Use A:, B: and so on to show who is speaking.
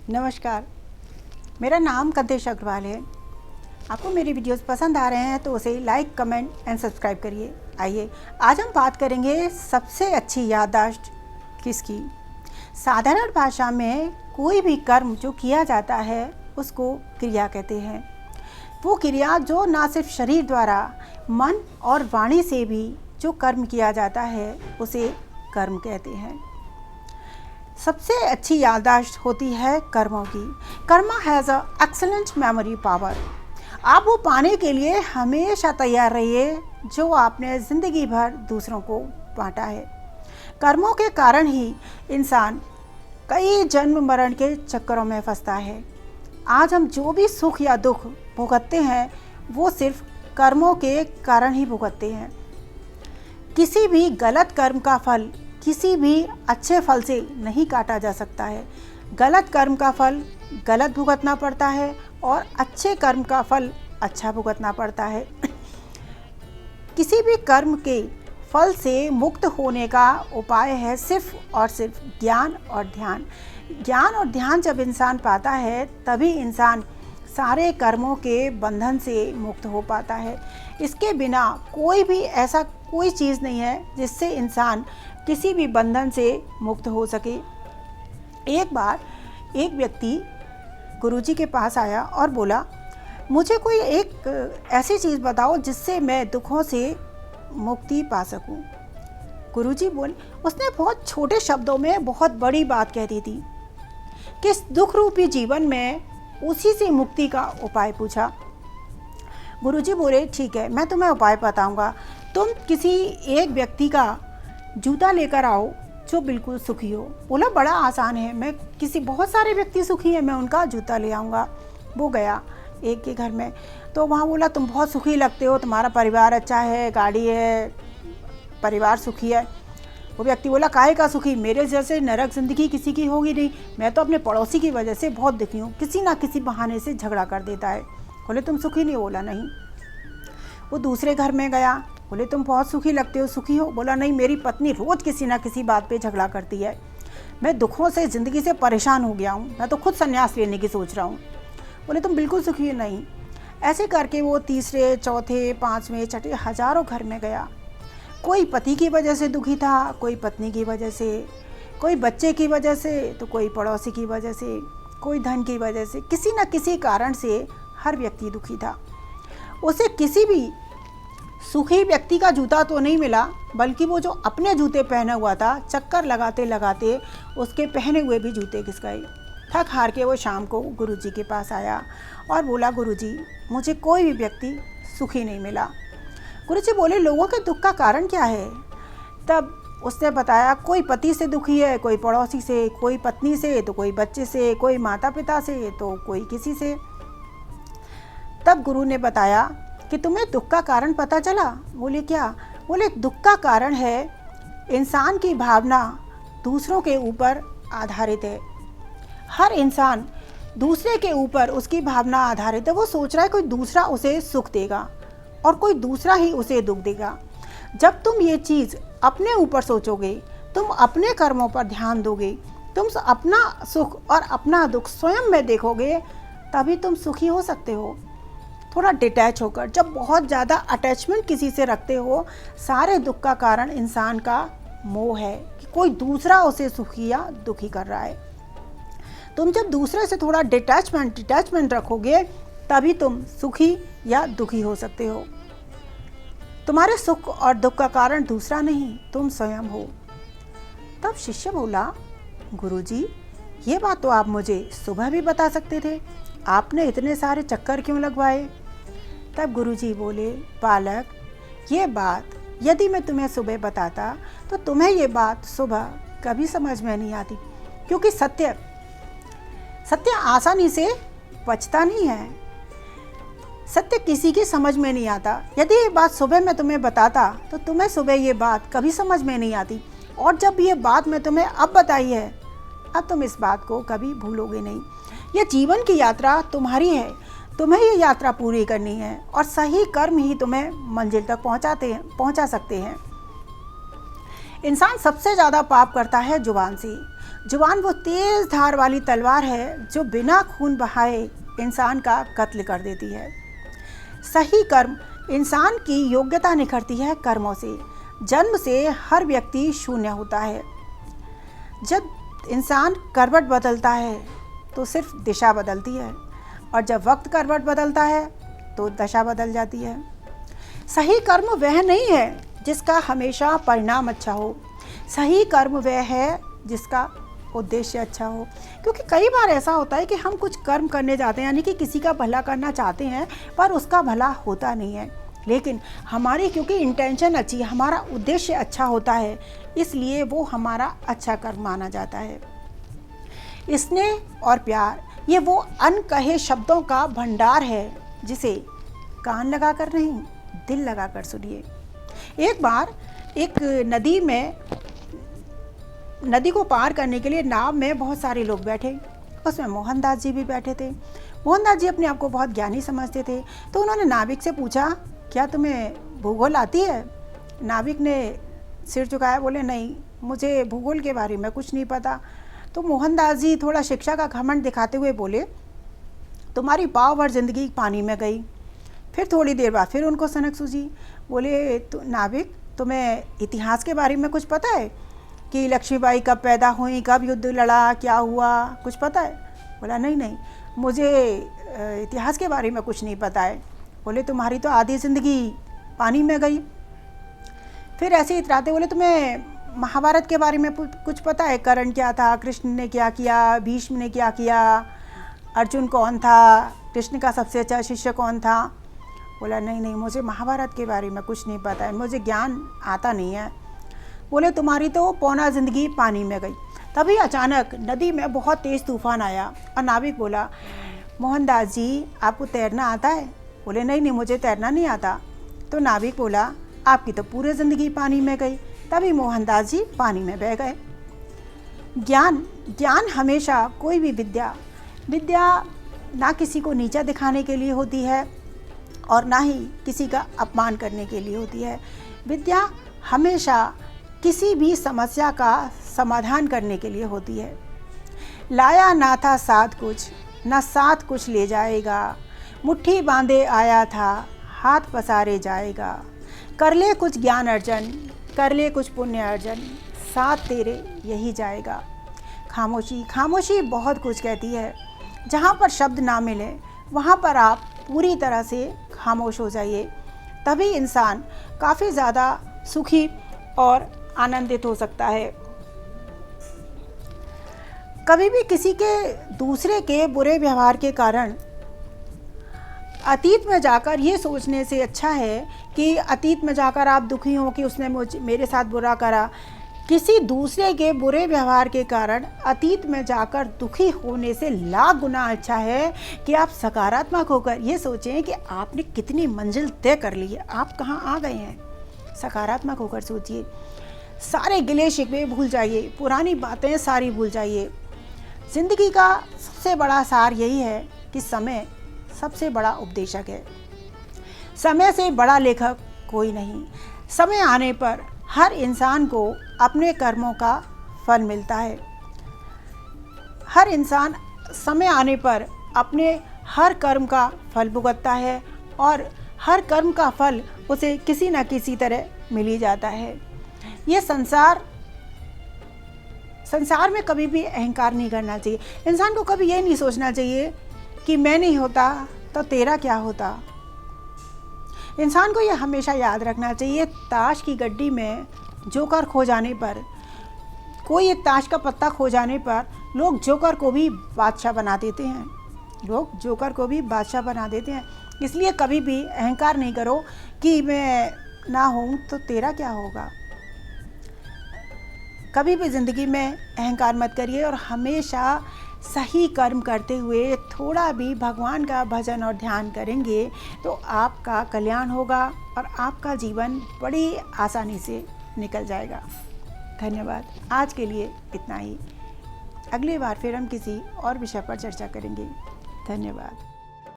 A: नमस्कार, मेरा नाम कंतेश अग्रवाल है। आपको मेरी वीडियोस पसंद आ रहे हैं तो उसे लाइक, कमेंट एंड सब्सक्राइब करिए। आइए आज हम बात करेंगे सबसे अच्छी याददाश्त किसकी। साधारण भाषा में कोई भी कर्म जो किया जाता है उसको क्रिया कहते हैं। वो क्रिया जो ना सिर्फ शरीर द्वारा मन और वाणी से भी जो कर्म किया जाता है उसे कर्म कहते हैं। सबसे अच्छी याददाश्त होती है कर्मों की। Karma has a excellent memory power. आप वो पाने के लिए हमेशा तैयार रहिए जो आपने ज़िंदगी भर दूसरों को बांटा है। कर्मों के कारण ही इंसान कई जन्म मरण के चक्करों में फंसता है। आज हम जो भी सुख या दुख भुगतते हैं वो सिर्फ कर्मों के कारण ही भुगतते हैं। किसी भी गलत कर्म का फल किसी भी अच्छे फल से नहीं काटा जा सकता है। गलत कर्म का फल गलत भुगतना पड़ता है और अच्छे कर्म का फल अच्छा भुगतना पड़ता है। किसी भी कर्म के फल से मुक्त होने का उपाय है सिर्फ और सिर्फ ज्ञान और ध्यान। ज्ञान और ध्यान जब इंसान पाता है तभी इंसान सारे कर्मों के बंधन से मुक्त हो पाता है। इसके बिना कोई भी ऐसा कोई चीज़ नहीं है जिससे इंसान किसी भी बंधन से मुक्त हो सके। एक बार एक व्यक्ति गुरुजी के पास आया और बोला, मुझे कोई एक ऐसी चीज़ बताओ जिससे मैं दुखों से मुक्ति पा सकूं। गुरुजी बोले, उसने बहुत छोटे शब्दों में बहुत बड़ी बात कह दी थी कि इस दुख रूपी जीवन में उसी से मुक्ति का उपाय पूछा। गुरुजी बोले, ठीक है, मैं तुम्हें उपाय बताऊंगा। तुम किसी एक व्यक्ति का जूता लेकर आओ जो बिल्कुल सुखी हो। बोला, बड़ा आसान है, मैं किसी बहुत सारे व्यक्ति सुखी हैं, मैं उनका जूता ले आऊँगा। वो गया एक के घर में, तो वहाँ बोला, तुम बहुत सुखी लगते हो, तुम्हारा परिवार अच्छा है, गाड़ी है, परिवार सुखी है। वो व्यक्ति बोला, काहे का सुखी, मेरे जैसे नरक ज़िंदगी किसी की होगी नहीं। मैं तो अपने पड़ोसी की वजह से बहुत दुखी हूँ, किसी ना किसी बहाने से झगड़ा कर देता है। बोले, तुम सुखी नहीं? बोला, नहीं। वो दूसरे घर में गया, बोले, तुम बहुत सुखी लगते हो, सुखी हो? बोला, नहीं, मेरी पत्नी रोज़ किसी ना किसी बात पे झगड़ा करती है, मैं दुखों से ज़िंदगी से परेशान हो गया हूँ, मैं तो खुद संन्यास लेने की सोच रहा हूँ। बोले, तुम बिल्कुल सुखी हो? नहीं। ऐसे करके वो तीसरे, चौथे, पाँचवें, छठे हज़ारों घर में गया। कोई पति की वजह से दुखी था, कोई पत्नी की वजह से, कोई बच्चे की वजह से, तो कोई पड़ोसी की वजह से, कोई धन की वजह से, किसी न किसी कारण से हर व्यक्ति दुखी था। उसे किसी भी सुखी व्यक्ति का जूता तो नहीं मिला, बल्कि वो जो अपने जूते पहना हुआ था, चक्कर लगाते लगाते उसके पहने हुए भी जूते घिस गए। थक हार के वो शाम को गुरुजी के पास आया और बोला, गुरुजी, मुझे कोई भी व्यक्ति सुखी नहीं मिला। गुरुजी बोले, लोगों के दुख का कारण क्या है? तब उसने बताया, कोई पति से दुखी है, कोई पड़ोसी से, कोई पत्नी से, तो कोई बच्चे से, कोई माता पिता से, तो कोई किसी से। तब गुरु ने बताया कि तुम्हें दुख का कारण पता चला? बोले, क्या? बोले, दुख का कारण है इंसान की भावना दूसरों के ऊपर आधारित है। हर इंसान दूसरे के ऊपर उसकी भावना आधारित है। वो सोच रहा है कोई दूसरा उसे सुख देगा और कोई दूसरा ही उसे दुख देगा। जब तुम ये चीज़ अपने ऊपर सोचोगे, तुम अपने कर्मों पर ध्यान दोगे, तुम अपना सुख और अपना दुख स्वयं में देखोगे, तभी तुम सुखी हो सकते हो। थोड़ा डिटैच होकर। जब बहुत ज़्यादा अटैचमेंट किसी से रखते हो, सारे दुख का कारण इंसान का मोह है कि कोई दूसरा उसे सुखी या दुखी कर रहा है। तुम जब दूसरे से थोड़ा डिटैचमेंट रखोगे तभी तुम सुखी या दुखी हो सकते हो। तुम्हारे सुख और दुख का कारण दूसरा नहीं, तुम स्वयं हो। तब शिष्य बोला, गुरुजी, ये बात तो आप मुझे सुबह भी बता सकते थे, आपने इतने सारे चक्कर क्यों लगवाए? तब गुरुजी बोले, बालक, ये बात यदि मैं तुम्हें सुबह बताता तो तुम्हें ये बात सुबह कभी समझ में नहीं आती, क्योंकि सत्य आसानी से बचता नहीं है। सत्य किसी की समझ में नहीं आता। यदि ये बात सुबह मैं तुम्हें बताता तो तुम्हें सुबह ये बात कभी समझ में नहीं आती, और जब ये बात मैं तुम्हें अब बताई है, अब तुम इस बात को कभी भूलोगे नहीं। ये जीवन की यात्रा तुम्हारी है, तुम्हें ये यात्रा पूरी करनी है, और सही कर्म ही तुम्हें मंजिल तक पहुंचा सकते हैं। इंसान सबसे ज़्यादा पाप करता है जुबान से। जुबान वो तेज़ धार वाली तलवार है जो बिना खून बहाए इंसान का कत्ल कर देती है। सही कर्म इंसान की योग्यता निखरती है कर्मों से। जन्म से हर व्यक्ति शून्य होता है। जब इंसान करवट बदलता है तो सिर्फ दिशा बदलती है, और जब वक्त करवट बदलता है तो दशा बदल जाती है। सही कर्म वह नहीं है जिसका हमेशा परिणाम अच्छा हो। सही कर्म वह है जिसका उद्देश्य अच्छा हो। क्योंकि कई बार ऐसा होता है कि हम कुछ कर्म करने जाते हैं, यानी कि किसी का भला करना चाहते हैं, पर उसका भला होता नहीं है। लेकिन हमारी क्योंकि इंटेंशन अच्छी, हमारा उद्देश्य अच्छा होता है, इसलिए वो हमारा अच्छा कर्म माना जाता है। स्नेह और प्यार ये वो अनकहे शब्दों का भंडार है जिसे कान लगाकर नहीं, दिल लगाकर सुनिए। एक बार एक नदी को पार करने के लिए नाव में बहुत सारे लोग बैठे। उसमें मोहनदास जी भी बैठे थे। मोहनदास जी अपने आप को बहुत ज्ञानी समझते थे, तो उन्होंने नाविक से पूछा, क्या तुम्हें भूगोल आती है? नाविक ने सिर झुकाया, बोले नहीं, मुझे भूगोल के बारे में कुछ नहीं पता। तो मोहनदास जी थोड़ा शिक्षा का घमंड दिखाते हुए बोले, तुम्हारी पाव भर जिंदगी पानी में गई। फिर थोड़ी देर बाद फिर उनको सनक सूझी। बोले, तो नाविक, तुम्हें इतिहास के बारे में कुछ पता है कि लक्ष्मीबाई कब पैदा हुई, कब युद्ध लड़ा, क्या हुआ, कुछ पता है? बोला नहीं, मुझे इतिहास के बारे में कुछ नहीं पता है। बोले, तुम्हारी तो आधी ज़िंदगी पानी में गई। फिर ऐसे इतराते बोले, तुम्हें महाभारत के बारे में कुछ पता है? कर्ण क्या था, कृष्ण ने क्या किया, भीष्म ने क्या किया, अर्जुन कौन था, कृष्ण का सबसे अच्छा शिष्य कौन था? बोला नहीं, मुझे महाभारत के बारे में कुछ नहीं पता है, मुझे ज्ञान आता नहीं है। बोले, तुम्हारी तो पौना ज़िंदगी पानी में गई। तभी अचानक नदी में बहुत तेज़ तूफान आया और नाविक बोला, मोहनदास जी, आपको तैरना आता है? बोले नहीं, मुझे तैरना नहीं आता। तो नाविक बोला, आपकी तो पूरी ज़िंदगी पानी में गई। तभी मोहनदास जी पानी में बह गए। ज्ञान हमेशा कोई भी विद्या ना किसी को नीचा दिखाने के लिए होती है और ना ही किसी का अपमान करने के लिए होती है। विद्या हमेशा किसी भी समस्या का समाधान करने के लिए होती है। लाया ना था साथ कुछ, ना साथ कुछ ले जाएगा, मुट्ठी बांधे आया था, हाथ पसारे जाएगा। कर ले कुछ ज्ञान अर्जन, कर ले कुछ पुण्य अर्जन, साथ तेरे यही जाएगा। खामोशी बहुत कुछ कहती है। जहाँ पर शब्द ना मिले वहाँ पर आप पूरी तरह से खामोश हो जाइए, तभी इंसान काफ़ी ज़्यादा सुखी और आनंदित हो सकता है। कभी भी किसी के दूसरे के बुरे व्यवहार के कारण अतीत में जाकर ये सोचने से अच्छा है कि अतीत में जाकर आप दुखी हो कि उसने मेरे साथ बुरा करा। किसी दूसरे के बुरे व्यवहार के कारण अतीत में जाकर दुखी होने से लाख गुना अच्छा है कि आप सकारात्मक होकर ये सोचें कि आपने कितनी मंजिल तय कर ली है, आप कहाँ आ गए हैं। सकारात्मक होकर सोचिए। सारे गिले शिकवे भूल जाइए, पुरानी बातें सारी भूल जाइए। ज़िंदगी का सबसे बड़ा सार यही है कि समय सबसे बड़ा उपदेशक है। समय से बड़ा लेखक कोई नहीं। समय आने पर हर इंसान को अपने कर्मों का फल मिलता है। हर इंसान समय आने पर अपने हर कर्म का फल भुगतता है और हर कर्म का फल उसे किसी न किसी तरह मिल ही जाता है। ये संसार में कभी भी अहंकार नहीं करना चाहिए। इंसान को कभी ये नहीं सोचना चाहिए कि मैं नहीं होता तो तेरा क्या होता। इंसान को ये हमेशा याद रखना चाहिए, ताश की गड्डी में जोकर खो जाने पर, कोई एक ताश का पत्ता खो जाने पर लोग जोकर को भी बादशाह बना देते हैं। इसलिए कभी भी अहंकार नहीं करो कि मैं ना हूँ तो तेरा क्या होगा। कभी भी ज़िंदगी में अहंकार मत करिए और हमेशा सही कर्म करते हुए थोड़ा भी भगवान का भजन और ध्यान करेंगे तो आपका कल्याण होगा और आपका जीवन बड़ी आसानी से निकल जाएगा। धन्यवाद। आज के लिए इतना ही। अगली बार फिर हम किसी और विषय पर चर्चा करेंगे। धन्यवाद।